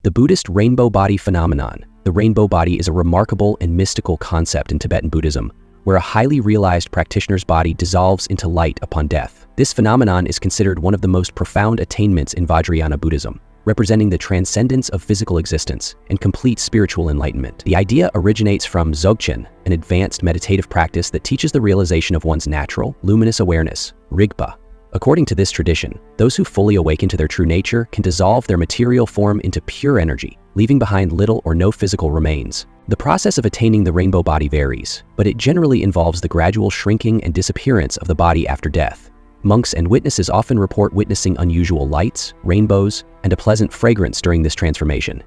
The Buddhist rainbow body phenomenon. The rainbow body is a remarkable and mystical concept in Tibetan Buddhism, where a highly realized practitioner's body dissolves into light upon death. This phenomenon is considered one of the most profound attainments in Vajrayana Buddhism, representing the transcendence of physical existence and complete spiritual enlightenment. The idea originates from Dzogchen, an advanced meditative practice that teaches the realization of one's natural, luminous awareness, Rigpa. According to this tradition, those who fully awaken to their true nature can dissolve their material form into pure energy, leaving behind little or no physical remains. The process of attaining the rainbow body varies, but it generally involves the gradual shrinking and disappearance of the body after death. Monks and witnesses often report witnessing unusual lights, rainbows, and a pleasant fragrance during this transformation.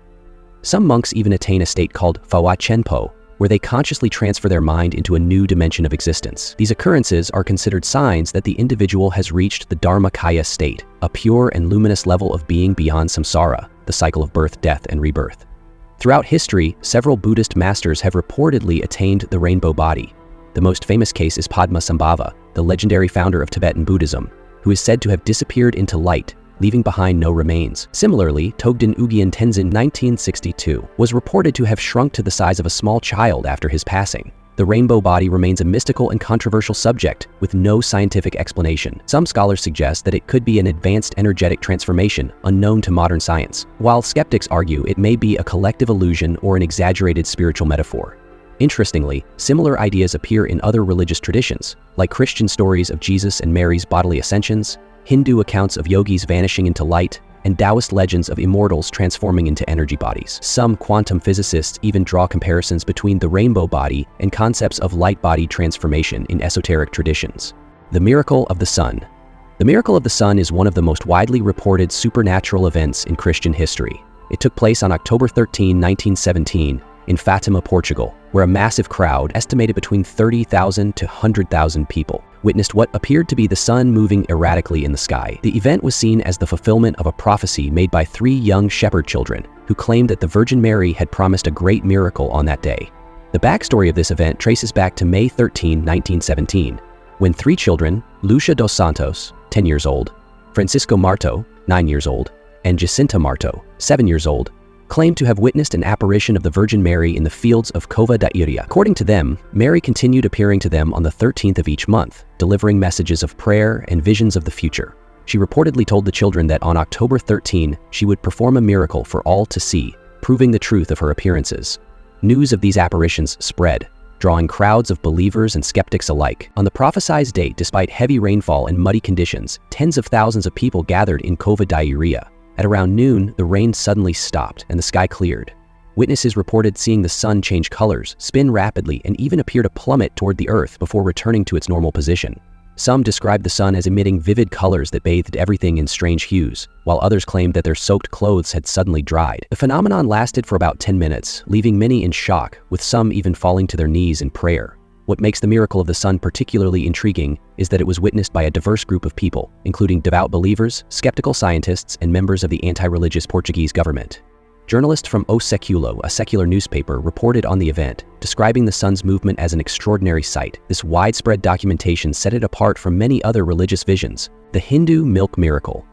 Some monks even attain a state called Fawa Chenpo, where they consciously transfer their mind into a new dimension of existence. These occurrences are considered signs that the individual has reached the Dharmakaya state, a pure and luminous level of being beyond samsara, the cycle of birth, death, and rebirth. Throughout history, several Buddhist masters have reportedly attained the rainbow body. The most famous case is Padmasambhava, the legendary founder of Tibetan Buddhism, who is said to have disappeared into light, leaving behind no remains. Similarly, Togden Ugyen Tenzin 1962 was reported to have shrunk to the size of a small child after his passing. The rainbow body remains a mystical and controversial subject with no scientific explanation. Some scholars suggest that it could be an advanced energetic transformation unknown to modern science, while skeptics argue it may be a collective illusion or an exaggerated spiritual metaphor. Interestingly, similar ideas appear in other religious traditions, like Christian stories of Jesus and Mary's bodily ascensions, Hindu accounts of yogis vanishing into light, and Taoist legends of immortals transforming into energy bodies. Some quantum physicists even draw comparisons between the rainbow body and concepts of light body transformation in esoteric traditions. The miracle of the sun. The miracle of the sun is one of the most widely reported supernatural events in Christian history. It took place on October 13, 1917, in Fátima, Portugal, where a massive crowd, estimated between 30,000 to 100,000 people, witnessed what appeared to be the sun moving erratically in the sky. The event was seen as the fulfillment of a prophecy made by 3 young shepherd children who claimed that the Virgin Mary had promised a great miracle on that day. The backstory of this event traces back to May 13, 1917, when 3 children, Lucia dos Santos, 10 years old, Francisco Marto, 9 years old, and Jacinta Marto, 7 years old, claimed to have witnessed an apparition of the Virgin Mary in the fields of Cova da Iria. According to them, Mary continued appearing to them on the 13th of each month, delivering messages of prayer and visions of the future. She reportedly told the children that on October 13, she would perform a miracle for all to see, proving the truth of her appearances. News of these apparitions spread, drawing crowds of believers and skeptics alike. On the prophesied date, despite heavy rainfall and muddy conditions, tens of thousands of people gathered in Cova da Iria. At around noon, the rain suddenly stopped and the sky cleared. Witnesses reported seeing the sun change colors, spin rapidly, and even appear to plummet toward the earth before returning to its normal position. Some described the sun as emitting vivid colors that bathed everything in strange hues, while others claimed that their soaked clothes had suddenly dried. The phenomenon lasted for about 10 minutes, leaving many in shock, with some even falling to their knees in prayer. What makes the miracle of the sun particularly intriguing is that it was witnessed by a diverse group of people, including devout believers, skeptical scientists, and members of the anti-religious Portuguese government. Journalists from O Século, a secular newspaper, reported on the event, describing the sun's movement as an extraordinary sight. This widespread documentation set it apart from many other religious visions. The Hindu milk miracle.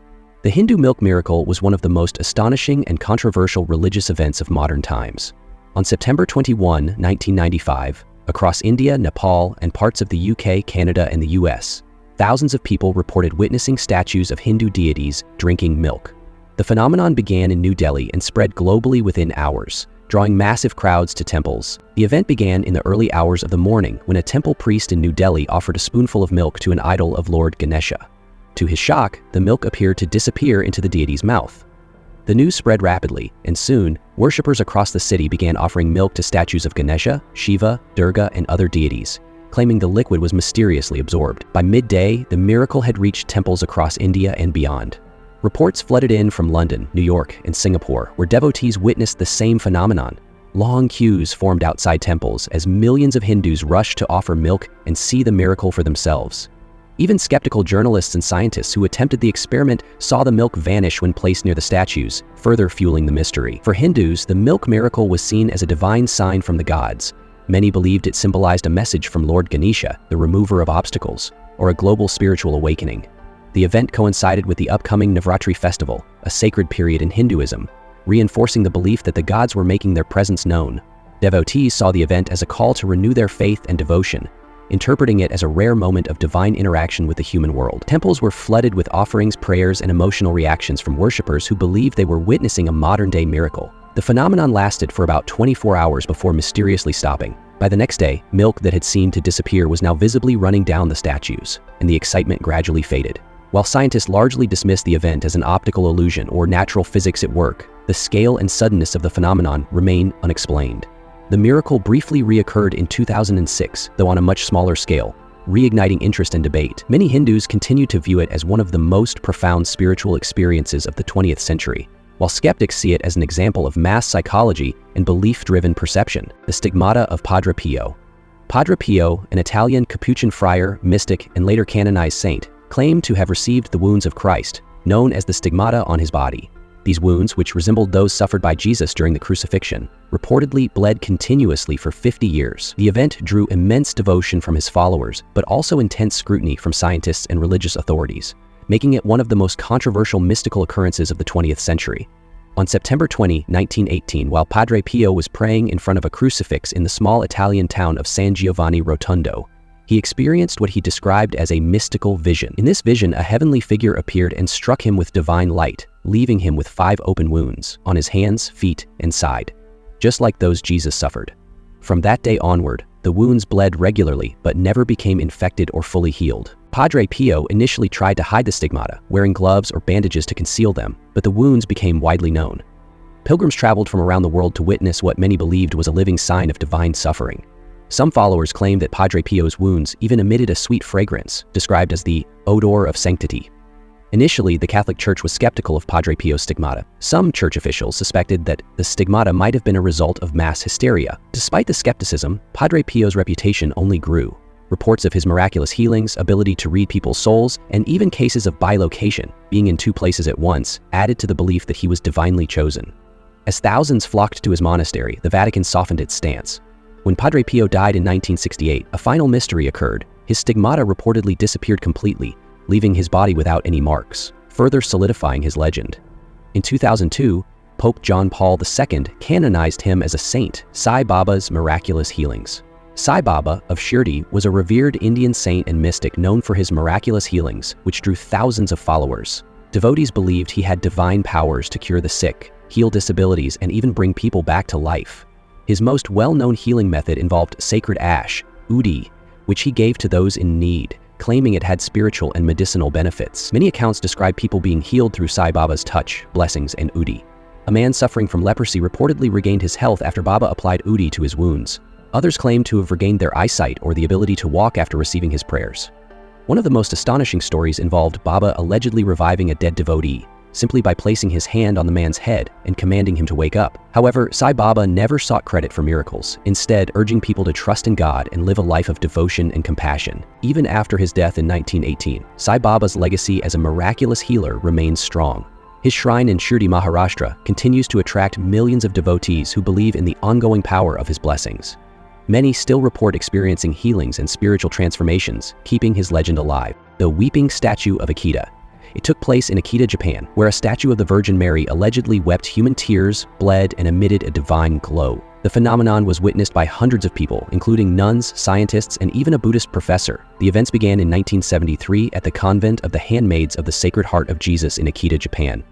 The Hindu milk miracle was one of the most astonishing and controversial religious events of modern times. On September 21, 1995, across India, Nepal, and parts of the UK, Canada, and the US, thousands of people reported witnessing statues of Hindu deities drinking milk. The phenomenon began in New Delhi and spread globally within hours, drawing massive crowds to temples. The event began in the early hours of the morning when a temple priest in New Delhi offered a spoonful of milk to an idol of Lord Ganesha. To his shock, the milk appeared to disappear into the deity's mouth. The news spread rapidly, and soon, worshippers across the city began offering milk to statues of Ganesha, Shiva, Durga, and other deities, claiming the liquid was mysteriously absorbed. By midday, the miracle had reached temples across India and beyond. Reports flooded in from London, New York, and Singapore, where devotees witnessed the same phenomenon. Long queues formed outside temples as millions of Hindus rushed to offer milk and see the miracle for themselves. Even skeptical journalists and scientists who attempted the experiment saw the milk vanish when placed near the statues, further fueling the mystery. For Hindus, the milk miracle was seen as a divine sign from the gods. Many believed it symbolized a message from Lord Ganesha, the remover of obstacles, or a global spiritual awakening. The event coincided with the upcoming Navratri festival, a sacred period in Hinduism. reinforcing the belief that the gods were making their presence known. Devotees saw the event as a call to renew their faith and devotion, interpreting it as a rare moment of divine interaction with the human world. Temples were flooded with offerings, prayers, and emotional reactions from worshippers who believed they were witnessing a modern-day miracle. The phenomenon lasted for about 24 hours before mysteriously stopping. By the next day, milk that had seemed to disappear was now visibly running down the statues, and the excitement gradually faded. While scientists largely dismissed the event as an optical illusion or natural physics at work, the scale and suddenness of the phenomenon remain unexplained. The miracle briefly reoccurred in 2006, though on a much smaller scale, reigniting interest and debate. Many Hindus continue to view it as one of the most profound spiritual experiences of the 20th century, while skeptics see it as an example of mass psychology and belief-driven perception. The Stigmata of Padre Pio. Padre Pio, an Italian Capuchin friar, mystic, and later canonized saint, claimed to have received the wounds of Christ, known as the stigmata on his body. These wounds, which resembled those suffered by Jesus during the crucifixion, reportedly bled continuously for 50 years. The event drew immense devotion from his followers, but also intense scrutiny from scientists and religious authorities, making it one of the most controversial mystical occurrences of the 20th century. On September 20, 1918, while Padre Pio was praying in front of a crucifix in the small Italian town of San Giovanni Rotondo, he experienced what he described as a mystical vision. In this vision, a heavenly figure appeared and struck him with divine light, leaving him with 5 open wounds on his hands, feet, and side, just like those Jesus suffered. From that day onward, the wounds bled regularly but never became infected or fully healed. Padre Pio initially tried to hide the stigmata, wearing gloves or bandages to conceal them, but the wounds became widely known. Pilgrims traveled from around the world to witness what many believed was a living sign of divine suffering. Some followers claimed that Padre Pio's wounds even emitted a sweet fragrance, described as the odor of sanctity. Initially, the Catholic Church was skeptical of Padre Pio's stigmata. Some church officials suspected that the stigmata might have been a result of mass hysteria. Despite the skepticism, Padre Pio's reputation only grew. Reports of his miraculous healings, ability to read people's souls, and even cases of bilocation, being in 2 places at once, added to the belief that he was divinely chosen. As thousands flocked to his monastery, the Vatican softened its stance. When Padre Pio died in 1968, a final mystery occurred. His stigmata reportedly disappeared completely, leaving his body without any marks, further solidifying his legend. In 2002, Pope John Paul II canonized him as a saint, Sai Baba's miraculous healings. Sai Baba of Shirdi was a revered Indian saint and mystic known for his miraculous healings, which drew thousands of followers. Devotees believed he had divine powers to cure the sick, heal disabilities, and even bring people back to life. His most well-known healing method involved sacred ash, udi, which he gave to those in need, claiming it had spiritual and medicinal benefits. Many accounts describe people being healed through Sai Baba's touch, blessings, and udi. A man suffering from leprosy reportedly regained his health after Baba applied udi to his wounds. Others claim to have regained their eyesight or the ability to walk after receiving his prayers. One of the most astonishing stories involved Baba allegedly reviving a dead devotee, simply by placing his hand on the man's head and commanding him to wake up. However, Sai Baba never sought credit for miracles, instead urging people to trust in God and live a life of devotion and compassion. Even after his death in 1918, Sai Baba's legacy as a miraculous healer remains strong. His shrine in Shirdi, Maharashtra, continues to attract millions of devotees who believe in the ongoing power of his blessings. Many still report experiencing healings and spiritual transformations, keeping his legend alive. The Weeping Statue of Akita. It took place in Akita, Japan, where a statue of the Virgin Mary allegedly wept human tears, bled, and emitted a divine glow. The phenomenon was witnessed by hundreds of people, including nuns, scientists, and even a Buddhist professor. The events began in 1973 at the convent of the Handmaids of the Sacred Heart of Jesus in Akita, Japan.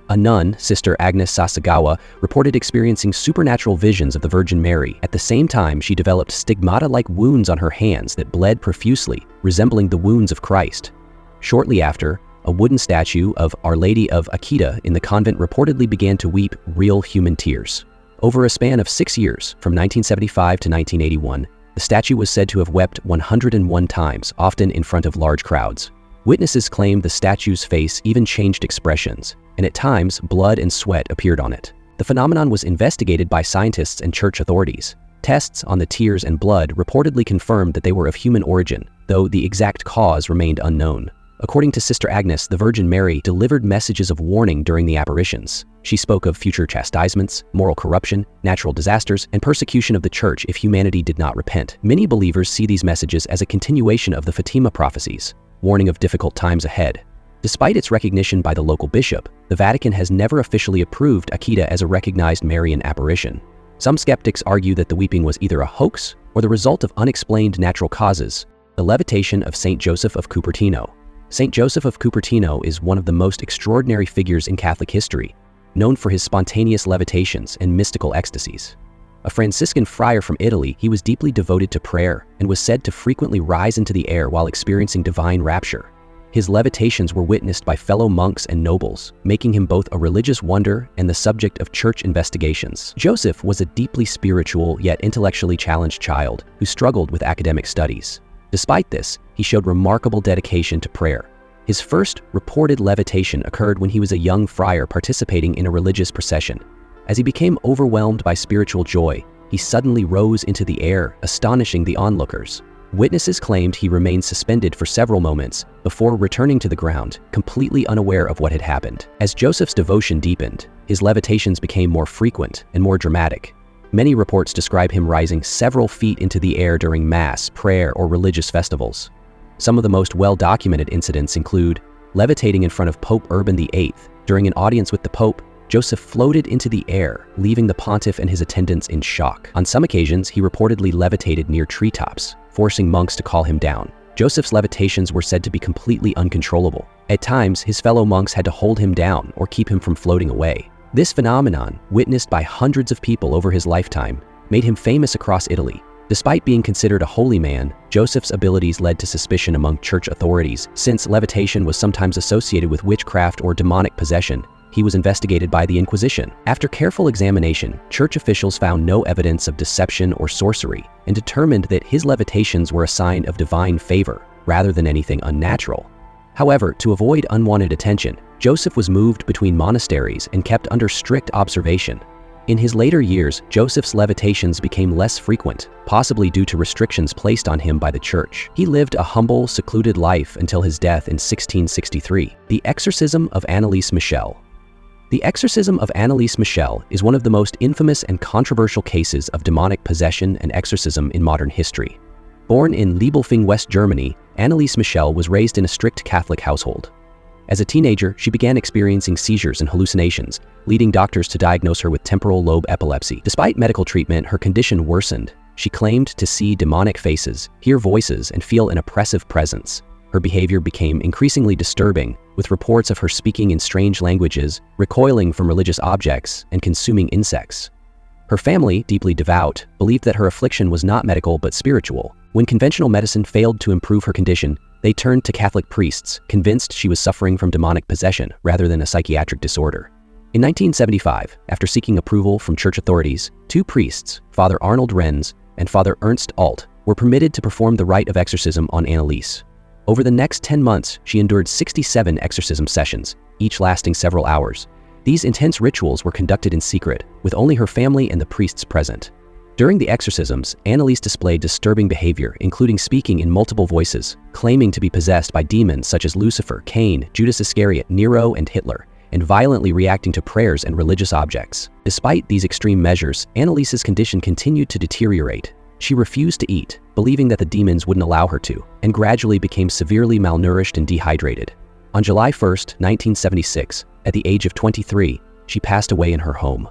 A nun, Sister Agnes Sasagawa, reported experiencing supernatural visions of the Virgin Mary. At the same time, she developed stigmata-like wounds on her hands that bled profusely, resembling the wounds of Christ. Shortly after, a wooden statue of Our Lady of Akita in the convent reportedly began to weep real human tears. Over a span of 6 years, from 1975 to 1981, the statue was said to have wept 101 times, often in front of large crowds. Witnesses claimed the statue's face even changed expressions, and at times, blood and sweat appeared on it. The phenomenon was investigated by scientists and church authorities. Tests on the tears and blood reportedly confirmed that they were of human origin, though the exact cause remained unknown. According to Sister Agnes, the Virgin Mary delivered messages of warning during the apparitions. She spoke of future chastisements, moral corruption, natural disasters, and persecution of the Church if humanity did not repent. Many believers see these messages as a continuation of the Fátima prophecies, warning of difficult times ahead. Despite its recognition by the local bishop, the Vatican has never officially approved Akita as a recognized Marian apparition. Some skeptics argue that the weeping was either a hoax or the result of unexplained natural causes. The Levitation of Saint Joseph of Cupertino. Saint Joseph of Cupertino is one of the most extraordinary figures in Catholic history, known for his spontaneous levitations and mystical ecstasies. A Franciscan friar from Italy, he was deeply devoted to prayer and was said to frequently rise into the air while experiencing divine rapture. His levitations were witnessed by fellow monks and nobles, making him both a religious wonder and the subject of church investigations. Joseph was a deeply spiritual yet intellectually challenged child who struggled with academic studies. Despite this, he showed remarkable dedication to prayer. His first reported levitation occurred when he was a young friar participating in a religious procession. As he became overwhelmed by spiritual joy, he suddenly rose into the air, astonishing the onlookers. Witnesses claimed he remained suspended for several moments before returning to the ground, completely unaware of what had happened. As Joseph's devotion deepened, his levitations became more frequent and more dramatic. Many reports describe him rising several feet into the air during mass, prayer, or religious festivals. Some of the most well-documented incidents include levitating in front of Pope Urban VIII. During an audience with the Pope, Joseph floated into the air, leaving the pontiff and his attendants in shock. On some occasions, he reportedly levitated near treetops, forcing monks to call him down. Joseph's levitations were said to be completely uncontrollable. At times, his fellow monks had to hold him down or keep him from floating away. This phenomenon, witnessed by hundreds of people over his lifetime, made him famous across Italy. Despite being considered a holy man, Joseph's abilities led to suspicion among church authorities. Since levitation was sometimes associated with witchcraft or demonic possession, he was investigated by the Inquisition. After careful examination, church officials found no evidence of deception or sorcery and determined that his levitations were a sign of divine favor rather than anything unnatural. However, to avoid unwanted attention, Joseph was moved between monasteries and kept under strict observation. In his later years, Joseph's levitations became less frequent, possibly due to restrictions placed on him by the church. He lived a humble, secluded life until his death in 1663. The Exorcism of Anneliese Michel. The Exorcism of Anneliese Michel is one of the most infamous and controversial cases of demonic possession and exorcism in modern history. Born in Levitation, West Germany, Anneliese Michel was raised in a strict Catholic household. As a teenager, she began experiencing seizures and hallucinations, leading doctors to diagnose her with temporal lobe epilepsy. Despite medical treatment, her condition worsened. She claimed to see demonic faces, hear voices, and feel an oppressive presence. Her behavior became increasingly disturbing, with reports of her speaking in strange languages, recoiling from religious objects, and consuming insects. Her family, deeply devout, believed that her affliction was not medical but spiritual. When conventional medicine failed to improve her condition, they turned to Catholic priests, convinced she was suffering from demonic possession rather than a psychiatric disorder. In 1975, after seeking approval from church authorities, two priests, Father Arnold Renz and Father Ernst Alt, were permitted to perform the rite of exorcism on Anneliese. Over the next 10 months, she endured 67 exorcism sessions, each lasting several hours. These intense rituals were conducted in secret, with only her family and the priests present. During the exorcisms, Anneliese displayed disturbing behavior, including speaking in multiple voices, claiming to be possessed by demons such as Lucifer, Cain, Judas Iscariot, Nero, and Hitler, and violently reacting to prayers and religious objects. Despite these extreme measures, Anneliese's condition continued to deteriorate. She refused to eat, believing that the demons wouldn't allow her to, and gradually became severely malnourished and dehydrated. On July 1, 1976, at the age of 23, she passed away in her home.